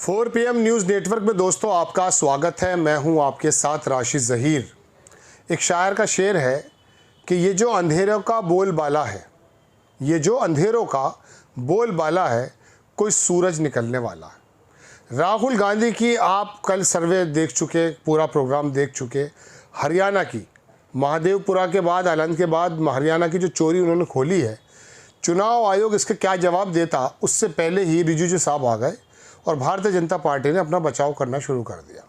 4 PM news network में दोस्तों आपका स्वागत है। मैं हूं आपके साथ राशिद ज़हीर। एक शायर का शेर है कि ये जो अंधेरों का बोलबाला है, ये जो अंधेरों का बोलबाला है, कोई सूरज निकलने वाला है। राहुल गांधी की आप कल सर्वे देख चुके, पूरा प्रोग्राम देख चुके। हरियाणा की महादेवपुरा के बाद, आनंद के बाद हरियाणा की जो चोरी उन्होंने खोली है, चुनाव आयोग इसका क्या जवाब देता उससे पहले ही रिजिजू साहब आ गए और भारतीय जनता पार्टी ने अपना बचाव करना शुरू कर दिया।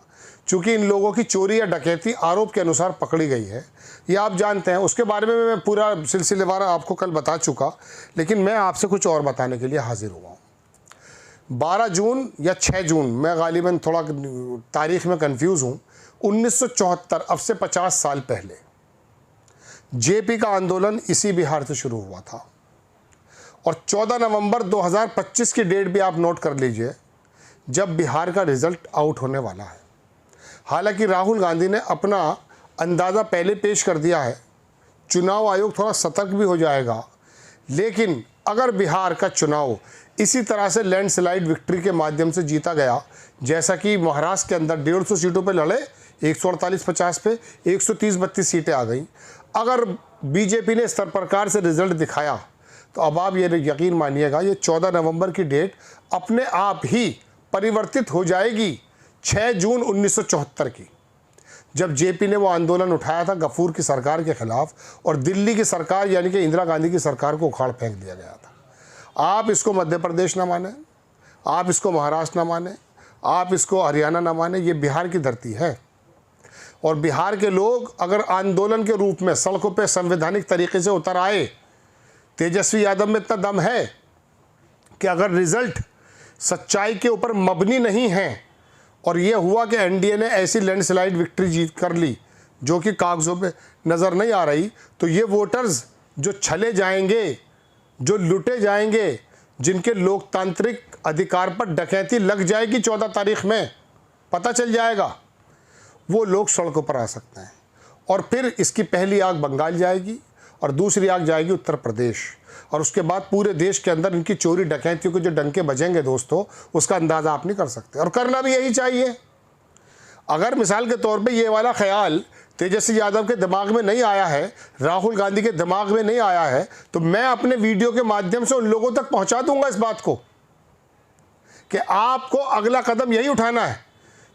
चूँकि इन लोगों की चोरी या डकैती आरोप के अनुसार पकड़ी गई है, ये आप जानते हैं। उसके बारे में मैं पूरा सिलसिलेवार आपको कल बता चुका, लेकिन मैं आपसे कुछ और बताने के लिए हाजिर हुआ हूँ। 12 जून या 6 जून, मैं गालिबन थोड़ा तारीख में कंफ्यूज हूँ, 1974, अब से 50 साल पहले जेपी का आंदोलन इसी बिहार से शुरू हुआ था। और 14 नवंबर 2025 की डेट भी आप नोट कर लीजिए, जब बिहार का रिजल्ट आउट होने वाला है। हालांकि राहुल गांधी ने अपना अंदाज़ा पहले पेश कर दिया है, चुनाव आयोग थोड़ा सतर्क भी हो जाएगा। लेकिन अगर बिहार का चुनाव इसी तरह से लैंडस्लाइड विक्ट्री के माध्यम से जीता गया, जैसा कि महाराष्ट्र के अंदर 150 सीटों पे लड़े, 148-50 पे 130-32 सीटें आ गई। अगर बीजेपी ने इस प्रकार से रिजल्ट दिखाया, तो अब आप ये यकीन मानिएगा, ये 14 नवंबर की डेट अपने आप ही परिवर्तित हो जाएगी 6 जून 1974 की, जब जेपी ने वो आंदोलन उठाया था गफूर की सरकार के खिलाफ और दिल्ली की सरकार यानी कि इंदिरा गांधी की सरकार को उखाड़ फेंक दिया गया था। आप इसको मध्य प्रदेश ना माने, आप इसको महाराष्ट्र ना माने, आप इसको हरियाणा ना माने, ये बिहार की धरती है। और बिहार के लोग अगर आंदोलन के रूप में सड़कों पर संवैधानिक तरीके से उतर आए, तेजस्वी यादव में इतना दम है कि अगर रिजल्ट सच्चाई के ऊपर मबनी नहीं है और ये हुआ कि एनडीए ने ऐसी लैंडस्लाइड विक्ट्री जीत कर ली जो कि कागज़ों पे नज़र नहीं आ रही, तो ये वोटर्स जो छले जाएंगे, जो लुटे जाएंगे, जिनके लोकतांत्रिक अधिकार पर डकैती लग जाएगी 14 तारीख में, पता चल जाएगा, वो लोग सड़कों पर आ सकते हैं। और फिर इसकी पहली आग बंगाल जाएगी और दूसरी आग जाएगी उत्तर प्रदेश, और उसके बाद पूरे देश के अंदर इनकी चोरी डकैतियों के जो डंके बजेंगे दोस्तों, उसका अंदाज़ा आप नहीं कर सकते। और करना भी यही चाहिए। अगर मिसाल के तौर पे ये वाला ख्याल तेजस्वी यादव के दिमाग में नहीं आया है, राहुल गांधी के दिमाग में नहीं आया है, तो मैं अपने वीडियो के माध्यम से उन लोगों तक पहुंचा दूंगा इस बात को कि आपको अगला कदम यही उठाना है।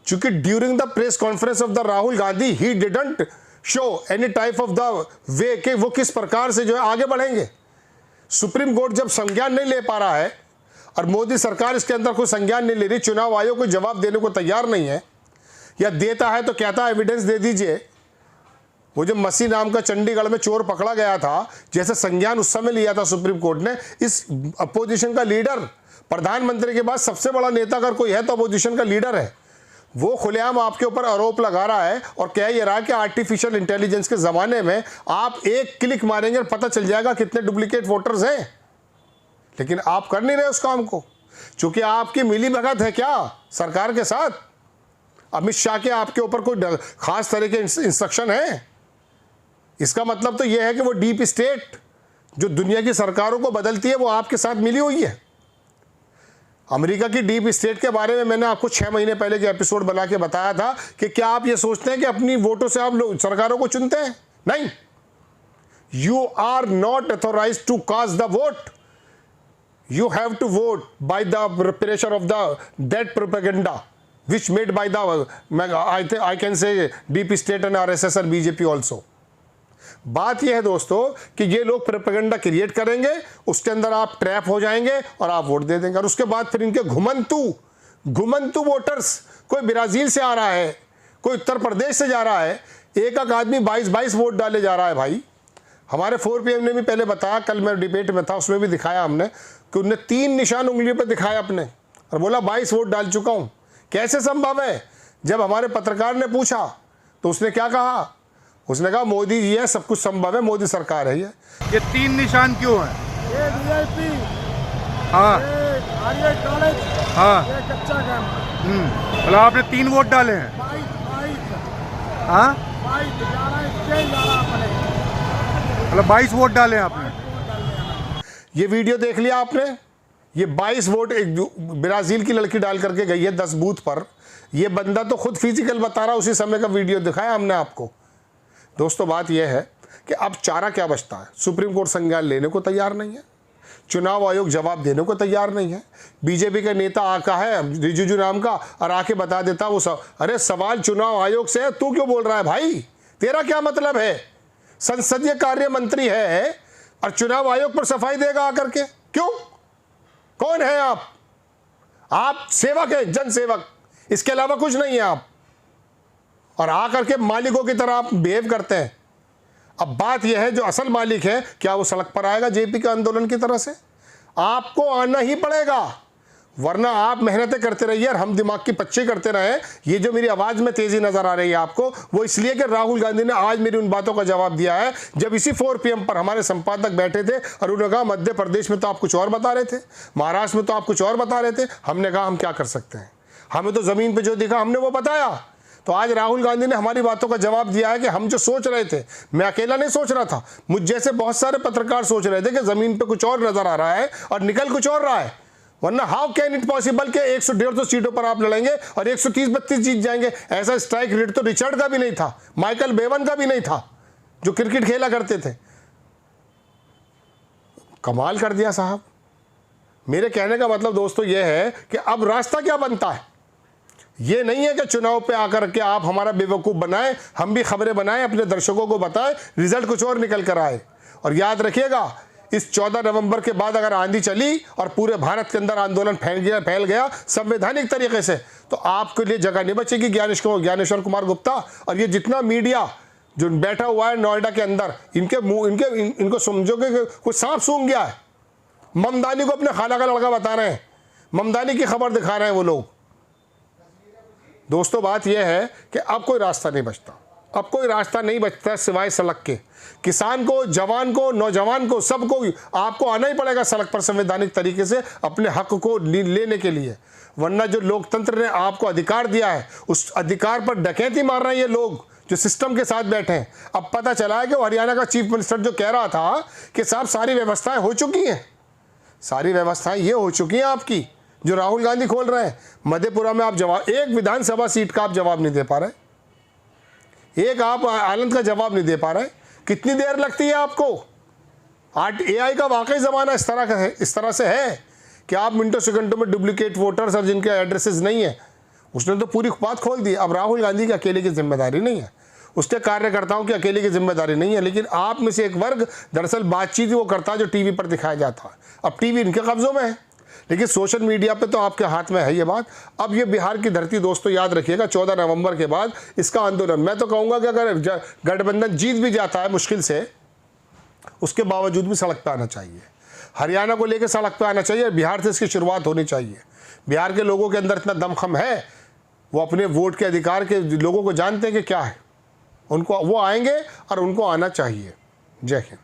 चूंकि during the press conference of the Rahul Gandhi he didn't show any type of the way कि वो किस प्रकार से जो है आगे बढ़ेंगे। सुप्रीम कोर्ट जब संज्ञान नहीं ले पा रहा है और मोदी सरकार इसके अंदर कोई संज्ञान नहीं ले रही, चुनाव आयोग को जवाब देने को तैयार नहीं है, या देता है तो कहता है एविडेंस दे दीजिए। वो जो मसी नाम का चंडीगढ़ में चोर पकड़ा गया था, जैसे संज्ञान उस समय लिया था सुप्रीम कोर्ट ने, इस अपोजिशन का लीडर, प्रधानमंत्री के बाद सबसे बड़ा नेता अगर कोई है तो अपोजिशन का लीडर है, वो खुलेआम आपके ऊपर आरोप लगा रहा है और कह ये रहा है कि आर्टिफिशियल इंटेलिजेंस के ज़माने में आप एक क्लिक मारेंगे और पता चल जाएगा कितने डुप्लीकेट वोटर्स हैं। लेकिन आप कर नहीं रहे उस काम को, क्योंकि आपकी मिली भगत है क्या सरकार के साथ? अमित शाह के आपके ऊपर कोई खास तरह के इंस्ट्रक्शन है? इसका मतलब तो यह है कि वो डीप स्टेट जो दुनिया की सरकारों को बदलती है, वो आपके साथ मिली हुई है। अमेरिका की डीप स्टेट के बारे में मैंने आपको 6 महीने पहले के एपिसोड बना के बताया था कि क्या आप ये सोचते हैं कि अपनी वोटों से आप लोग सरकारों को चुनते हैं? नहीं, you are not authorised to cast the vote. You have to vote by the pressure of the that propaganda which made by the I can say deep state and RSS और बीजेपी ऑल्सो। बात यह है दोस्तों कि ये लोग propaganda create करेंगे, उसके अंदर आप ट्रैप हो जाएंगे और आप वोट दे देंगे। और उसके बाद फिर इनके घुमंतु वोटर्स, कोई ब्राजील से आ रहा है, कोई उत्तर प्रदेश से जा रहा है, एक आदमी 22 वोट डाले जा रहा है। भाई, हमारे 4 PM ने भी पहले बताया, कल मैं डिबेट में था, उसमें भी दिखाया हमने कि उनने 3 निशान उंगलियों पर दिखाया अपने और बोला 22 वोट डाल चुका हूँ। कैसे संभव है? जब हमारे पत्रकार ने पूछा तो उसने क्या कहा? उसने कहा मोदी जी है, सब कुछ संभव है, मोदी सरकार है। ये 3 निशान क्यों हैं? ये वीआईपी, हाँ, ये आर्य कॉलेज, हाँ, ये कच्चा काम। मतलब आपने 3 वोट डाले हैं? हाँ, 22 मतलब 22 वोट डाले हैं आपने। ये वीडियो देख लिया आपने? ये 22 वोट एक ब्राज़ील की लड़की डाल करके गई है 10 बूथ पर। ये बंदा तो खुद फिजिकल बता रहा, उसी समय का वीडियो दिखाया हमने आपको। दोस्तों बात यह है कि अब चारा क्या बचता है। सुप्रीम कोर्ट संज्ञान लेने को तैयार नहीं है, चुनाव आयोग जवाब देने को तैयार नहीं है। बीजेपी का नेता आका है रिजिजू नाम का, और आके बता देता वो सब, अरे सवाल चुनाव आयोग से है, तू क्यों बोल रहा है भाई, तेरा क्या मतलब है? संसदीय कार्य मंत्री है और चुनाव आयोग पर सफाई देगा आकर के, क्यों? कौन है आप? आप सेवक है, जन सेवक, इसके अलावा कुछ नहीं है आप। और आकर के मालिकों की तरह आप बिहेव करते हैं। अब बात यह है, जो असल मालिक है क्या वो सड़क पर आएगा जेपी के आंदोलन की तरह से? आपको आना ही पड़ेगा, वरना आप मेहनतें करते रहिए और हम दिमाग की पच्ची करते रहे। ये जो मेरी आवाज़ में तेज़ी नज़र आ रही है आपको, वो इसलिए कि राहुल गांधी ने आज मेरी उन बातों का जवाब दिया है जब इसी 4 PM पर हमारे संपादक बैठे थे और उन्होंने कहा मध्य प्रदेश में तो आप कुछ और बता रहे थे, महाराष्ट्र में तो आप कुछ और बता रहे थे। हमने कहा हम क्या कर सकते हैं, हमें तो ज़मीन पर जो दिखा हमने वो बताया। तो आज राहुल गांधी ने हमारी बातों का जवाब दिया है कि हम जो सोच रहे थे, मैं अकेला नहीं सोच रहा था, मुझ जैसे बहुत सारे पत्रकार सोच रहे थे कि ज़मीन पे कुछ और नज़र आ रहा है और निकल कुछ और रहा है। वरना हाउ कैन इट पॉसिबल कि 100-150 सीटों पर आप लड़ेंगे और 130-32 जीत जाएंगे? ऐसा स्ट्राइक रेट तो रिचर्ड का भी नहीं था, माइकल बेवन का भी नहीं था, जो क्रिकेट खेला करते थे। कमाल कर दिया साहब। मेरे कहने का मतलब दोस्तों यह है कि अब रास्ता क्या बनता है। ये नहीं है कि चुनाव पे आकर के आप हमारा बेवकूफ़ बनाएं, हम भी खबरें बनाएं, अपने दर्शकों को बताएं, रिजल्ट कुछ और निकल कर आए। और याद रखिएगा, इस 14 नवंबर के बाद अगर आंधी चली और पूरे भारत के अंदर आंदोलन फैल गया संवैधानिक तरीके से, तो आपके लिए जगह नहीं बचेगी ज्ञानेश्वर कुमार गुप्ता और ये जितना मीडिया जो बैठा हुआ है नोएडा के अंदर, इनको समझोगे कि कोई सांप सूंघ गया है। ममदानी को अपने खाला का लड़का बता रहे हैं, ममदानी की खबर दिखा रहे हैं वो लोग। दोस्तों बात यह है कि अब कोई रास्ता नहीं बचता, अब कोई रास्ता नहीं बचता सिवाय सड़क के। किसान को, जवान को, नौजवान को, सबको आपको आना ही पड़ेगा सड़क पर संवैधानिक तरीके से अपने हक को लेने के लिए। वरना जो लोकतंत्र ने आपको अधिकार दिया है, उस अधिकार पर डकैती मार रहे हैं ये लोग जो सिस्टम के साथ बैठे हैं। अब पता चला है कि हरियाणा का चीफ मिनिस्टर जो कह रहा था कि साहब सारी व्यवस्थाएं हो चुकी हैं, सारी व्यवस्थाएं ये हो चुकी हैं आपकी जो राहुल गांधी खोल रहे हैं। मधेपुरा में आप जवाब, एक विधानसभा सीट का आप जवाब नहीं दे पा रहे, एक आप आनंद का जवाब नहीं दे पा रहे। कितनी देर लगती है आपको? आज AI का वाकई ज़माना इस तरह से है कि आप मिनटों सेकंडों में डुप्लीकेट वोटर्स और जिनके एड्रेसेस नहीं है, उसने तो पूरी बात खोल दी। अब राहुल गांधी की अकेले की जिम्मेदारी नहीं है, उसके कार्यकर्ताओं की अकेले की जिम्मेदारी नहीं है, लेकिन आप में से एक वर्ग दरअसल बातचीत वो करता है जो टीवी पर दिखाया जाता है। अब टीवी इनके कब्जों में है, लेकिन सोशल मीडिया पे तो आपके हाथ में है ये बात। अब ये बिहार की धरती दोस्तों याद रखिएगा, 14 नवंबर के बाद इसका आंदोलन, मैं तो कहूँगा कि अगर गठबंधन जीत भी जाता है मुश्किल से, उसके बावजूद भी सड़क पे आना चाहिए। हरियाणा को लेकर सड़क पे आना चाहिए, बिहार से इसकी शुरुआत होनी चाहिए। बिहार के लोगों के अंदर इतना दमखम है, वो अपने वोट के अधिकार के लोगों को जानते हैं कि क्या है, उनको वो आएंगे और उनको आना चाहिए। जय हिंद।